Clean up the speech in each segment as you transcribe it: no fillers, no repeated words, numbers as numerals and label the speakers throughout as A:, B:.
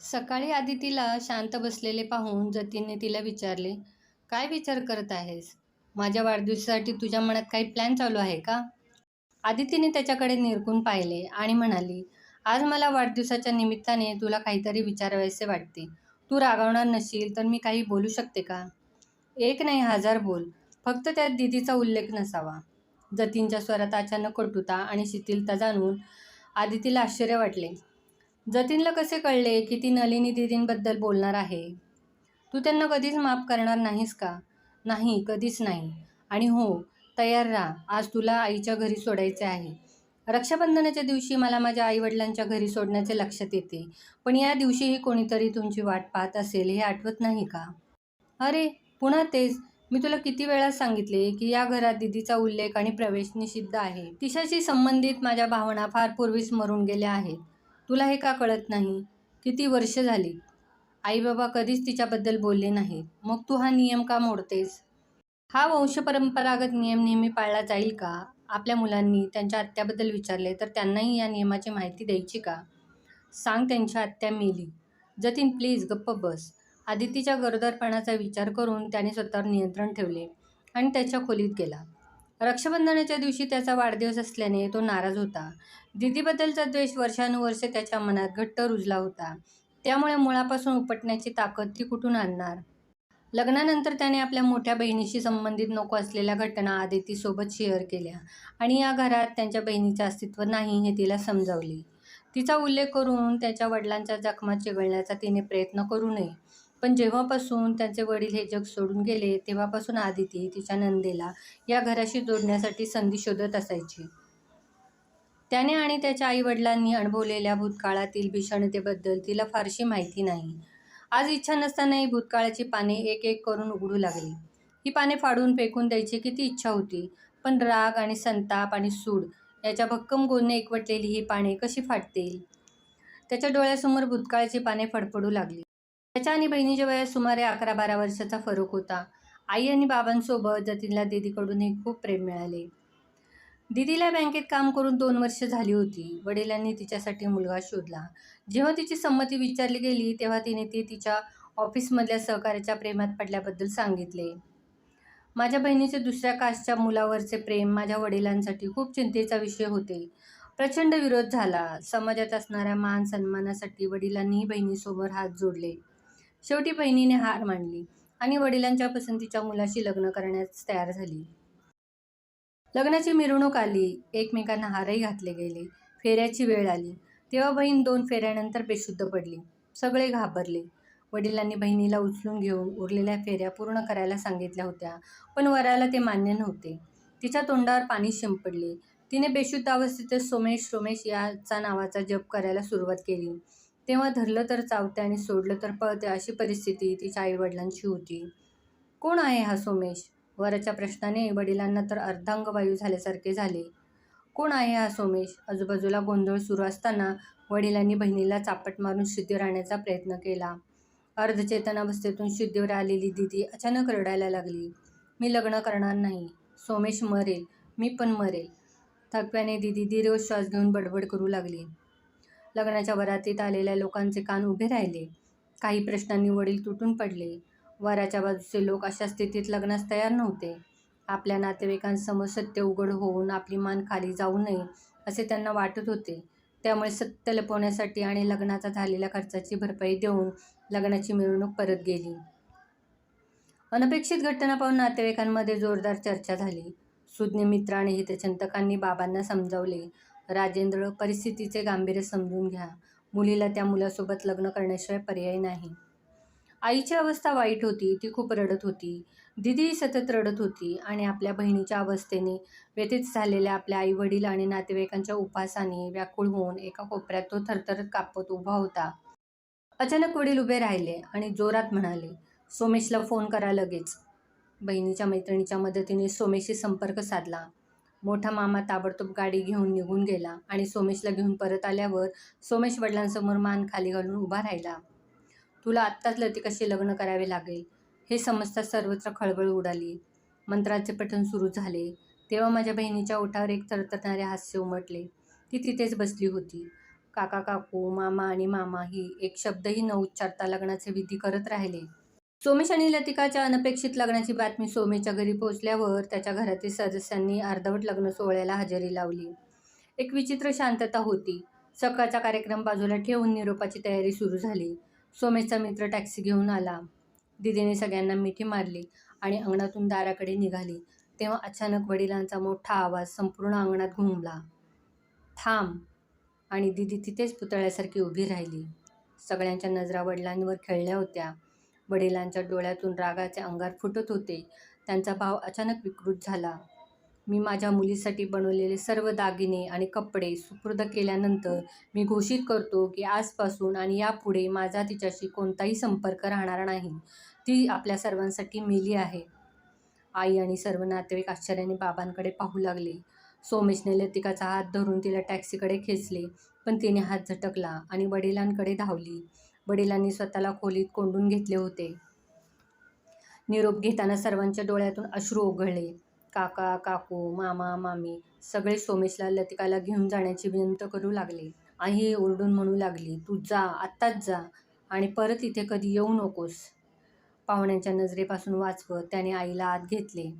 A: सकाळी आदितीला शांत बसलेले पाहून जतीनने तिला विचारले, "काय विचार करत आहेस? माझ्या वाढदिवसासाठी तुझ्या मनात काही प्लॅन चालू आहे का?" आदितीने त्याच्याकडे निरखून पाहिले आणि म्हणाली, "आज मला वाढदिवसाच्या निमित्ताने तुला काहीतरी विचारावेसे वाटते. तू रागावणार नशील तर मी काही बोलू शकते का?" "एक नाही, हजार बोल. फक्त त्यात दीदीचा उल्लेख नसावा." जतीनच्या स्वरात अचानक कटुता आणि शिथिलता जाणून आदितीला आश्चर्य वाटले. जतीनला कसे कळले की ती नलिनी दीदींबद्दल बोलणार आहे? "तू त्यांना कधीच माफ करणार नाहीस का?" "नाही, कधीच नाही. आणि हो, तयार राहा. आज तुला आईच्या घरी सोडायचे आहे." "रक्षाबंधनाच्या दिवशी मला माझ्या आईवडिलांच्या घरी सोडण्याचे लक्षात येते. पण या दिवशीही कोणीतरी तुमची वाट पाहत असेल हे आठवत नाही का?" "अरे, पुन्हा तेच. मी तुला किती वेळा सांगितले की या घरात दीदीचा उल्लेख आणि प्रवेश निषिद्ध आहे. तिच्याशी संबंधित माझ्या भावना फार पूर्वीच मरून गेल्या आहेत. तुला हे का कळत नाही? किती वर्ष झाली. आई-बाबा कधीच तिच्याबद्दल बोलले नाहीत. मग तू हा नियम का मोडतेस? हा वंशपरंपरागत नियम नेहमी पाळला जाईल का?" आपल्या मुलांनी त्यांच्या आत्याबद्दल विचारले तर त्यांनाही या नियमाची माहिती द्यायची का? "सांग त्यांच्या आत्या मेली." "जतीन, प्लीज गप्प बस." आदितीच्या गरोदरपणाचा विचार करून त्याने स्वतःवर नियंत्रण ठेवले आणि त्याच्या खोलीत गेला. रक्षाबंधनाच्या दिवशी त्याचा वाढदिवस असल्याने तो नाराज होता. दीदीबद्दलचा द्वेष वर्षानुवर्षे त्याच्या मनात घट्ट रुजला होता. त्यामुळे मुळापासून उपटण्याची ताकद ती कुठून आणणार? लग्नानंतर त्याने आपल्या मोठ्या बहिणीशी संबंधित नको असलेल्या घटना आदितीसोबत शेअर केल्या आणि या घरात त्यांच्या बहिणीचे अस्तित्व नाही हे तिला समजावले. तिचा उल्लेख करून त्याच्या वडिलांच्या जखमा चिघळण्याचा तिने प्रयत्न करू नये. पण जेव्हापासून त्यांचे वडील हे जग सोडून गेले तेव्हापासून आदिती तिच्या नंदेला या घराशी जोडण्यासाठी संधी शोधत असायची. त्याने आणि त्याच्या आईवडिलांनी अनुभवलेल्या भूतकाळातील भीषणतेबद्दल तिला फारशी माहिती नाही. आज इच्छा नसतानाही भूतकाळाची पाने एक एक करून उघडू लागली. ही पाने फाडून फेकून द्यायची किती इच्छा होती, पण राग आणि संताप आणि सूड याच्या भक्कम गोंदने एकवटलेली ही पाने कशी फाटतील? त्याच्या डोळ्यासमोर भूतकाळाची पाने फडफडू लागली. त्याच्या आणि बहिणीच्या वयात सुमारे 11-12 वर्षाचा फरक होता. आई आणि बाबांसोबत जतीनला दीदीकडूनही खूप प्रेम मिळाले. दीदीला बँकेत काम करून 2 वर्ष झाली होती. वडिलांनी तिच्यासाठी मुलगा शोधला. जेव्हा तिची संमती विचारली गेली तेव्हा तिने ती तिच्या ऑफिसमधल्या सहकाऱ्याच्या प्रेमात पडल्याबद्दल सांगितले. "माझ्या बहिणीचे दुसऱ्या कास्टच्या मुलावरचे प्रेम माझ्या वडिलांसाठी खूप चिंतेचा विषय होते. प्रचंड विरोध झाला. समाजात असणाऱ्या मान-सन्मानासाठी वडिलांनीही बहिणीसमोर हात जोडले. शेवटी बहिणीने हार मानली आणि वडिलांच्या पसंतीच्या मुलाशी लग्न करण्यास तयार झाली. लग्नाची मिरवणूक आली. एकमेकांना हारही घातले गेले. फेऱ्याची वेळ आली. तेव्हा बहीण 2 फेऱ्यानंतर बेशुद्ध पडली. सगळे घाबरले. वडिलांनी बहिणीला उचलून घेऊन उरलेल्या फेऱ्या पूर्ण करायला सांगितल्या होत्या, पण वराला ते मान्य नव्हते. तिच्या तोंडावर पाणी शिंपडले. तिने बेशुद्ध अवस्थेतच सोमेश सोमेश याचा नावाचा जप करायला सुरुवात केली. तेव्हा धरलं तर चावते आणि सोडलं तर पळते अशी परिस्थिती तिच्या आईवडिलांची होती. "कोण आहे हा सोमेश?" वराच्या प्रश्नाने वडिलांना तर अर्धांगवायू झाल्यासारखे झाले. "कोण आहे हा सोमेश?" आजूबाजूला गोंधळ सुरू असताना वडिलांनी बहिणीला चापट मारून शुद्धीवर आणण्याचा प्रयत्न केला. अर्धचेतनावस्थेतून शुद्धीवर आलेली दीदी अचानक रडायला लागली. "मी लग्न करणार नाही. सोमेश मरेल. मी पण मरेल." थकव्याने दीदी दीर्घ श्वास घेऊन बडबड करू लागली. लग्नाच्या वरातीत आलेल्या लोकांचे कान उभे राहिले. काही प्रश्नांनी वडील तुटून पडले. वराच्या बाजूचे लोक अशा स्थितीत लग्नास तयार नव्हते. आपल्या नातेवाईकांसमोर सत्य उघड होऊन आपली मान खाली जाऊ नये असे त्यांना वाटत होते. त्यामुळे सत्य लपवण्यासाठी आणि लग्नाचा झालेल्या खर्चाची भरपाई देऊन लग्नाची मिरवणूक परत गेली. अनपेक्षित घटना पाहून नातेवाईकांमध्ये जोरदार चर्चा झाली. सुज्ञ मित्र आणि हितचिंतकांनी बाबांना समजावले, "राजेंद्र, परिस्थितीचे गांभीर्य समजून घ्या. मुलीला त्या मुलासोबत लग्न करण्याशिवाय पर्याय नाही." आईची अवस्था वाईट होती. ती खूप रडत होती. दीदीही सतत रडत होती आणि आपल्या बहिणीच्या अवस्थेने व्यथित झालेल्या आपल्या आईवडील आणि नातेवाईकांच्या उपासाने व्याकुळ होऊन एका कोपऱ्यात तो थरथरत कापत उभा होता. अचानक वडील उभे राहिले आणि जोरात म्हणाले, "सोमेशला फोन करा लगेच." बहिणीच्या मैत्रिणीच्या मदतीने सोमेशशी संपर्क साधला. मोठा मामा ताबडतोब गाडी घेऊन निघून गेला आणि सोमेशला घेऊन परत आल्यावर सोमेश वडिलांसमोर मान खाली घालून उभा राहिला. "तुला आत्ताच लतिकाशी लग्न करावे लागेल." हे समजता सर्वत्र खळबळ उडाली. मंत्राचे पठण सुरू झाले. तेव्हा माझ्या बहिणीच्या ओठावर एक थरथरणारे हास्य उमटले. ती तिथेच बसली होती. काका काकू, मामा आणि मामा ही एक शब्दही न उच्चारता लग्नाचे विधी करत राहिले. सोमेश आणि लतिकाच्या अनपेक्षित लग्नाची बातमी सोमेशच्या घरी पोहोचल्यावर त्याच्या घरातील सदस्यांनी अर्धवट लग्न सोहळ्याला हजेरी लावली. एक विचित्र शांतता होती. सकाळचा कार्यक्रम बाजूला ठेवून निरोपाची तयारी सुरू झाली. सोमेशचा मित्र टॅक्सी घेऊन आला. दीदीने सगळ्यांना मिठी मारली आणि अंगणातून दाराकडे निघाली तेव्हा अचानक वडिलांचा मोठा आवाज संपूर्ण अंगणात घुमला. थांब! आणि दीदी तिथेच पुतळ्यासारखी उभी राहिली. सगळ्यांच्या नजरा वडिलांवर खेळल्या होत्या. वडिलांच्या डोळ्यातून रागाचे अंगार फुटत होते. त्यांचा भाव अचानक विकृत झाला. मी माझ्या मुलीसाठी बनवलेले सर्व दागिने आणि कपडे सुपूर्द केल्यानंतर मी घोषित करतो की आजपासून आणि यापुढे माझा तिच्याशी कोणताही संपर्क राहणार नाही. ती आपल्या सर्वांसाठी मेली आहे. आई आणि सर्व नातेवाईक आश्चर्याने बाबांकडे पाहू लागले. सोमेशने लतिकाचा हात धरून तिला टॅक्सीकडे खेचले, पण तिने हात झटकला आणि वडिलांकडे धावली. वडिलांनी स्वतःला खोलीत कोंडून घेतले होते. निरोप घेताना सर्वांच्या डोळ्यातून अश्रू ओघळले. काका काकू, मामा मामी सगळे सोमेशला लतिकाला घेऊन जाण्याची विनंती करू लागले. आई ओरडून म्हणू लागली, तू जा, आत्ताच जा आणि परत इथे कधी येऊ नकोस. पाहुण्यांच्या नजरेपासून वाचवत त्याने आईला आत घेतले.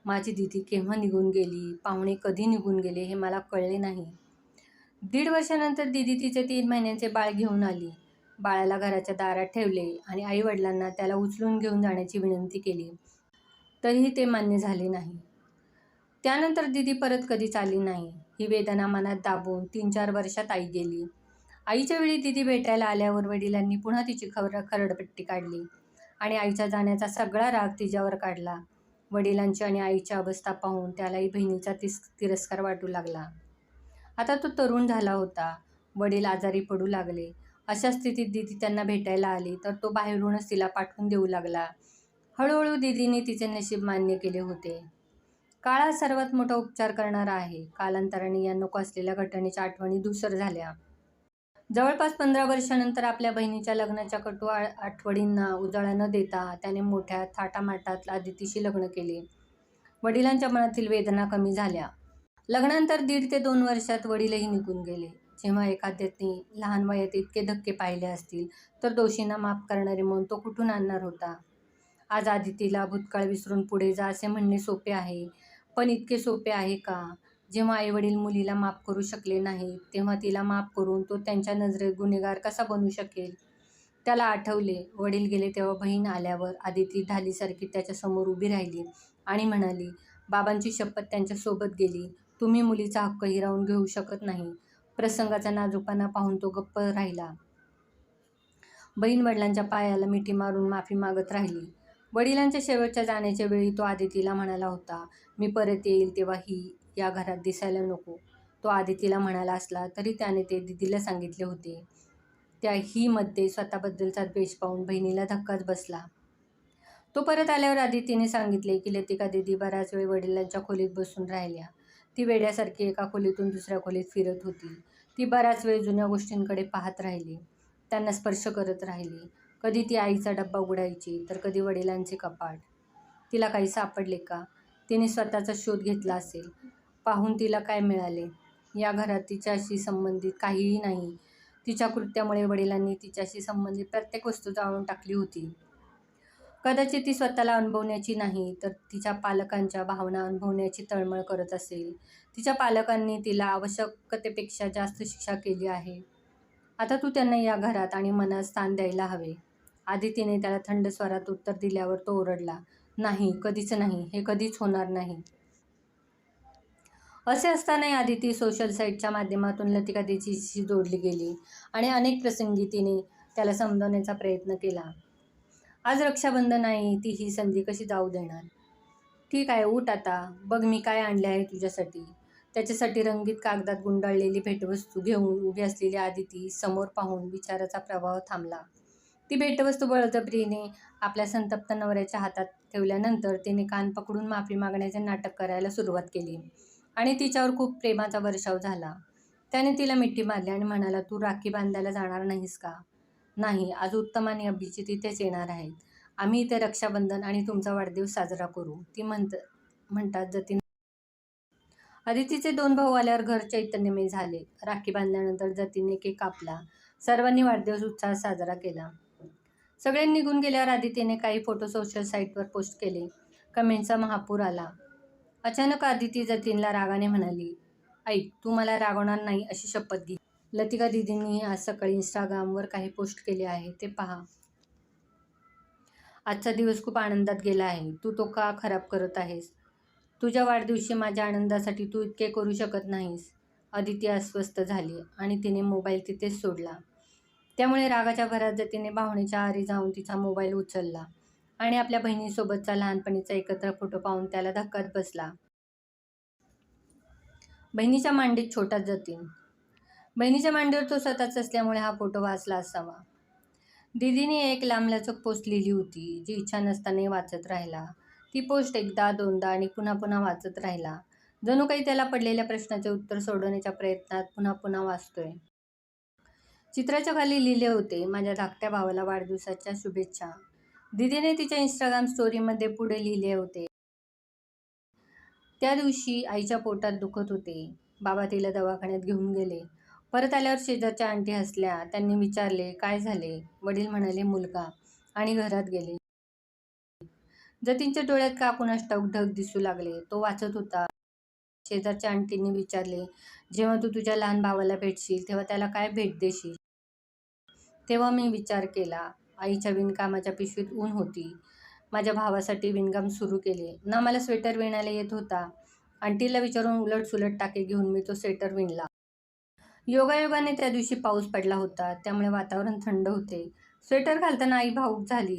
A: माझी दीदी केव्हा निघून गेली, पाहुणे कधी निघून गेले हे मला कळले नाही. 1.5 वर्षानंतर दीदी तिचे 3 महिन्यांचे बाळ घेऊन आली. बाळाला घराच्या दारात ठेवले आणि आईवडिलांना त्याला उचलून घेऊन जाण्याची विनंती केली, तरीही ते मान्य झाले नाही. त्यानंतर दीदी परत कधीच आली नाही. ही वेदना मनात दाबून 3-4 वर्षात आई गेली. आईच्या वेळी दीदी भेटायला आल्यावर वडिलांनी पुन्हा तिची खरडपट्टी काढली आणि आईच्या जाण्याचा सगळा राग तिच्यावर काढला. वडिलांची आणि आईची अवस्था पाहून त्यालाही बहिणीचा तिरस्कार वाटू लागला. आता तो तरुण झाला होता. वडील आजारी पडू लागले. अशा स्थितीत दीदी त्यांना भेटायला आली तर तो बाहेरूनच तिला पाठवून देऊ लागला. हळूहळू दीदीने तिचे नशीब मान्य केले होते. काळ हा सर्वात मोठा उपचार करणारा आहे. कालांतराने या नको असलेल्या घटनेच्या आठवणी धूसर झाल्या. जवळपास 15 वर्षानंतर आपल्या बहिणीच्या लग्नाच्या कटू आठवणींना उजाळा न देता त्याने मोठ्या थाटामाटात आदितीशी लग्न केले. वडिलांच्या मनातील वेदना कमी झाल्या. लग्नानंतर 1.5 ते 2 वर्षात वडीलही निघून गेले. जेव्हा एखाद्याने लहान वयात इतके धक्के पाहिले असतील तर दोषींना माफ करणारे मन तो कुठून आणणार होता. आज आदितीला भूतकाळ विसरून पुढे जा असे म्हणणे सोपे आहे, पण इतके सोपे आहे का? जेव्हा आईवडील मुलीला माफ करू शकले नाहीत तेव्हा तिला माफ करून तो त्यांच्या नजरेत गुन्हेगार कसा बनू शकेल? त्याला आठवले, वडील गेले तेव्हा बहीण आल्यावर आदिती ढालीसारखी त्याच्यासमोर उभी राहिली आणि म्हणाली, बाबांची शपथ त्यांच्यासोबत गेली. तुम्ही मुलीचा हक्क हिरावून घेऊ शकत नाही. प्रसंगाचा नाजूकपणा पाहून तो गप्प राहिला. बहीण वडिलांच्या पायाला मिठी मारून माफी मागत राहिली. वडिलांच्या शेवटच्या जाण्याच्या वेळी तो आदितीला म्हणाला होता, मी परत येईल तेव्हा ही या घरात दिसायला नको. तो आदितीला म्हणाला असला तरी त्याने ते दीदीला सांगितले होते. त्या ही मध्ये स्वतःबद्दलचा द्वेष पाहून बहिणीला धक्काच बसला. तो परत आल्यावर आदितीने सांगितले की लतिका दीदी बराच वेळ वडिलांच्या खोलीत बसून राहिल्या. ती वेड्यासारखी एका खोलीतून दुसऱ्या खोलीत फिरत होती. ती बराच वेळ जुन्या गोष्टींकडे पाहत राहिली, त्यांना स्पर्श करत राहिली. कधी ती आईचा डब्बा उघडायची तर कधी वडिलांचे कपाट. तिला काही सापडले का? तिने स्वतःचा शोध घेतला असेल. पाहून तिला काय मिळाले? या घरात तिच्याशी संबंधित काहीही नाही. तिच्या कृत्यामुळे वडिलांनी तिच्याशी संबंधित प्रत्येक वस्तू जाळून टाकली होती. कदाचित ती स्वतःला अनुभवण्याची नाही तर तिच्या पालकांच्या भावना अनुभवण्याची तळमळ करत असेल. तिच्या पालकांनी तिला आवश्यकतेपेक्षा जास्त शिक्षा केली आहे. आता तू त्यांना या घरात आणि मनात स्थान द्यायला हवे. आदितीने त्याला थंड स्वरात उत्तर दिल्यावर तो ओरडला, नाही, कधीच नाही, हे कधीच होणार नाही. असे असतानाही आदिती सोशल साईटच्या माध्यमातून लतिका दीदीशी जोडली गेली आणि अनेक प्रसंगी तिने त्याला समजावण्याचा प्रयत्न केला. आज रक्षाबंधन आहे, ती ही संधी कशी जाऊ देणार? ठीक आहे, उठ आता, बघ मी काय आणले आहे तुझ्यासाठी. त्याच्यासाठी रंगीत कागदात गुंडाळलेली भेटवस्तू घेऊन उभी असलेली आदिती समोर पाहून विचाराचा प्रवाह थांबला. ती भेटवस्तू बळजबरीने आपल्या संतप्त नवऱ्याच्या हातात ठेवल्यानंतर तिने कान पकडून माफी मागण्याचे नाटक करायला सुरुवात केली आणि तिच्यावर खूप प्रेमाचा वर्षाव झाला. त्याने तिला मिठी मारली आणि म्हणाला, तू राखी बांधायला जाणार नाहीस का? नाही, आज उत्तम आणि अभिजित इथेच येणार आहेत. आम्ही इथे रक्षाबंधन आणि तुमचा वाढदिवस साजरा करू. ती म्हणतात जतीन अदितीचे 2 भाऊ आल्यावर घर चैतन्यमय झाले. राखी बांधल्यानंतर जतीनने केक कापला. सर्वांनी वाढदिवस उत्साहात साजरा केला. सगळे निघून गेल्यावर अदितीने काही फोटो सोशल साईटवर पोस्ट केले. कमेंटचा महापूर आला. अचानक अदिती जतीनला रागाने म्हणाली, ऐक, तू मला रागवणार नाही अशी शपथ घे. लतिका दीदींनी आज सकाळी इंस्टाग्रामवर काही पोस्ट केले आहे, ते पहा. आजचा दिवस खूप आनंदात गेला आहे. तू तो का खराब करत आहेस? तुझ्या वाढदिवशी माझ्या आनंदासाठी तू इतके करू शकत नाहीस. अदिती अस्वस्थ झाली आणि तिने मोबाईल तिथेच सोडला. त्यामुळे रागाच्या भरात जतीने भावनेच्या आरी जाऊन तिचा मोबाईल उचलला आणि आपल्या बहिणीसोबतचा लहानपणीचा एकत्र फोटो पाहून त्याला धक्काच बसला. बहिणीच्या मांडीत छोटा जतीन. बहिणीच्या मांडीवर तो स्वतःच असल्यामुळे हा फोटो वाचला असावा. दीदीने एक लांबलचक पोस्ट लिहिली होती, जी इच्छा नसतानाही वाचत राहिला. ती पोस्ट एकदा, दोनदा आणि पुन्हा पुन्हा वाचत राहिला. जणू काही त्याला पडलेल्या प्रश्नाचे उत्तर सोडवण्याच्या प्रयत्नात पुन्हा पुन्हा वाचतोय. चित्राच्या खाली लिहिले होते, माझ्या धाकट्या भावाला वाढदिवसाच्या शुभेच्छा. दीदीने तिच्या इंस्टाग्राम स्टोरीमध्ये पुढे लिहिले होते, त्या दिवशी आईच्या पोटात दुखत होते. बाबा तिला दवाखान्यात घेऊन गेले. परत आल्यावर शेजारच्या आंटी हसल्या. त्यांनी विचारले, काय झाले? वडील म्हणाले, मुलगा, आणि घरात गेले. जतीनच्या डोळ्यात का कुणास ठाऊक ढग दिसू लागले. तो वाचत होता. शेजारच्या आंटींनी विचारले, जेव्हा तू तुझ्या लहान भावाला भेटशील तेव्हा त्याला काय भेट देशील? तेव्हा मी विचार केला, आईच्या विणकामाच्या पिशवीत ऊन होती. माझ्या भावासाठी विणकाम सुरू केले. ना मला स्वेटर विणायला येत होता. आंटीला विचारून उलट-सुलट टाके घेऊन मी तो स्वेटर विणला. योगायोगाने त्या दिवशी पाऊस पडला होता, त्यामुळे वातावरण थंड होते. स्वेटर घालताना आई भावूक झाली.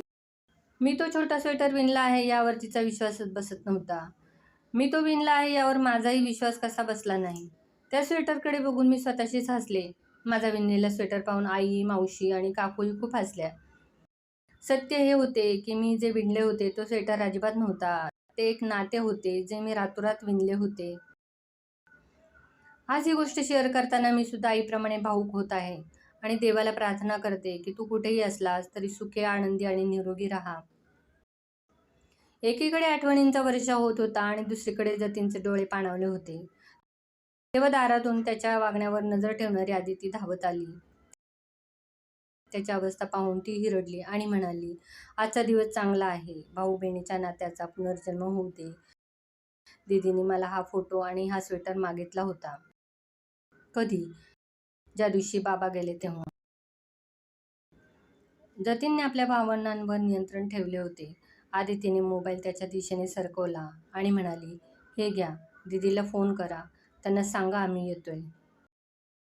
A: मी तो छोटा स्वेटर विणला आहे यावर तिचा विश्वासच बसत नव्हता. मी तो विणला आहे यावर माझाही विश्वास कसा बसला नाही. त्या स्वेटरकडे बघून मी स्वतःशीच हसले. माझा विणलेला स्वेटर पाहून आई, मावशी आणि काकूही खूप हसल्या. सत्य हे होते की मी जे विणले होते तो स्वेटर अजिबात नव्हता. ते एक नाते होते जे मी रातोरात विणले होते. आज ही गोष्ट शेअर करताना मी सुद्धा आईप्रमाणे भावूक होत आहे आणि देवाला प्रार्थना करते की तू कुठेही असलास तरी सुखी, आनंदी आणि निरोगी राहा. एकीकडे आठवणींचा वर्षा होत होता आणि दुसरीकडे जतीनचे डोळे पाणावले होते. तेव्हा दारातून त्याच्या वागण्यावर नजर ठेवणारी अदिती धावत आली. त्याची अवस्था पाहून तीही रडली आणि म्हणाली, आजचा दिवस चांगला आहे. भाऊ बहिणीच्या नात्याचा पुनर्जन्म होऊ दे. दीदीने मला हा फोटो आणि हा स्वेटर मागितला होता. कधी? ज्या दिवशी बाबा गेले तेव्हा. जतीनने आपल्या भावनांवर नियंत्रण ठेवले होते. आदितीने मोबाईल त्याच्या दिशेने सरकवला आणि म्हणाली, हे घ्या, दीदीला फोन करा, त्यांना सांगा आम्ही येतोय.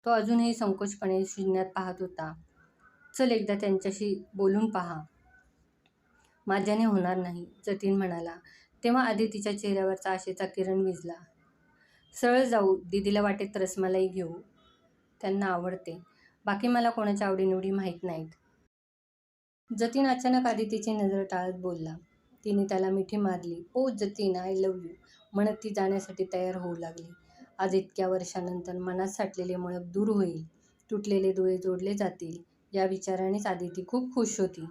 A: तो अजूनही संकोचपणे शून्यात पाहत होता. चल एकदा त्यांच्याशी बोलून पहा. माझ्याने होणार नाही, जतीन म्हणाला. तेव्हा आदितीच्या चेहऱ्यावरचा आशेचा किरण विझला. सरळ जाऊ, दीदीला वाटेत रसमलाई घेऊ, त्यांना आवडते. बाकी मला कोणाच्या आवडीनिवडी माहीत नाहीत. जतीन अचानक आदितीची नजर टाळत बोलला. तिने त्याला मिठी मारली. ओ जतीन, आय लव्ह यू, म्हणत ती जाण्यासाठी तयार होऊ लागली. आज इतक्या वर्षानंतर मनात साठलेले मळप दूर होईल, तुटलेले दुवे जोडले जातील, या विचारानेच आदिती खूप खुश होती.